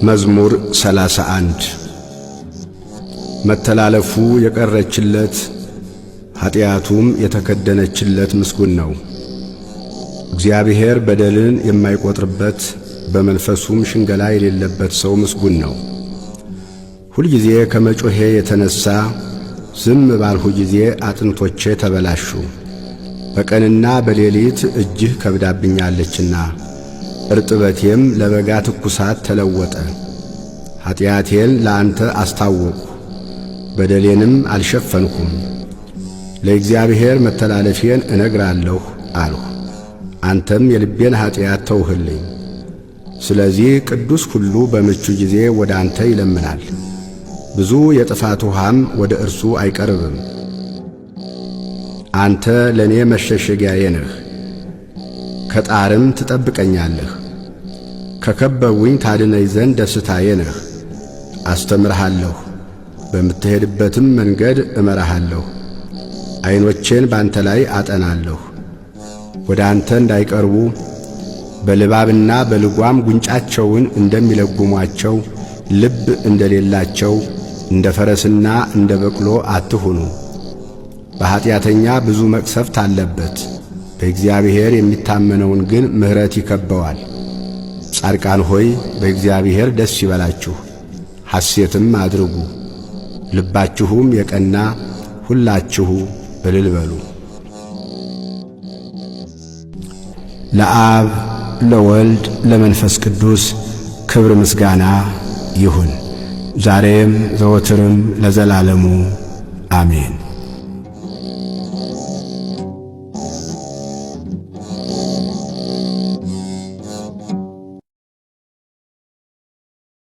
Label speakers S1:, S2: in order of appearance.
S1: መዝሙር 31 መተላለፉ የቀረችለት ኃጢአቱም የተከደነችለት ምስጉን ነው። እግዚአብሔር በደልን የማይቆጥርበት በመንፈሱም ሽንገላ የሌለበት ሰው ምስጉን ነው። ሁልጊዜ ከመጮሄ የተነሣ ዝም ባልሁ ጊዜ አጥንቶቼ ተበላሹ። በቀንና በሌሊት እጅህ ከብዳብኛለችና እርጥበቴም ለበጋ ትኩሳት ተለወጠ። ኃጢአቴን ለአንተ አስታወቅሁ፣ በደሌንም አልሸፈንኩም። ለእግዚአብሔር መተላለፌን እነግራለሁ አልሁ፣ አንተም የልቤን ኃጢአት ተውህልኝ። ስለዚህ ቅዱስ ሁሉ በምቹ ጊዜ ወደ አንተ ይለምናል፣ ብዙ የጥፋት ውሃም ወደ እርሱ አይቀርብም። አንተ ለእኔ መሸሸጊያዬ ነህ፣ ከጣርም ትጠብቀኛለህ። ከከበቡኝ ታድነኝ ዘንድ ደስታዬ ነህ። አስተምርሃለሁ፣ በምትሄድበትም መንገድ እመራሃለሁ። ዐይኖቼን ባንተ ላይ አጠናለሁ። ወደ አንተ እንዳይቀርቡ በልባብና በልጓም ጉንጫቸውን እንደሚለጉሟቸው ልብ እንደሌላቸው እንደ ፈረስና እንደ በቅሎ አትሁኑ። በኀጢአተኛ ብዙ መቅሰፍት አለበት፣ በእግዚአብሔር የሚታመነውን ግን ምሕረት ይከበዋል። ጻድቃን ሆይ በእግዚአብሔር ደስ ይበላችሁ፣ ሐሴትም አድርጉ። ልባችሁም የቀና ሁላችሁ እልል በሉ። ለአብ ለወልድ ለመንፈስ ቅዱስ ክብር ምስጋና ይሁን፣ ዛሬም ዘወትርም ለዘላለሙ አሜን።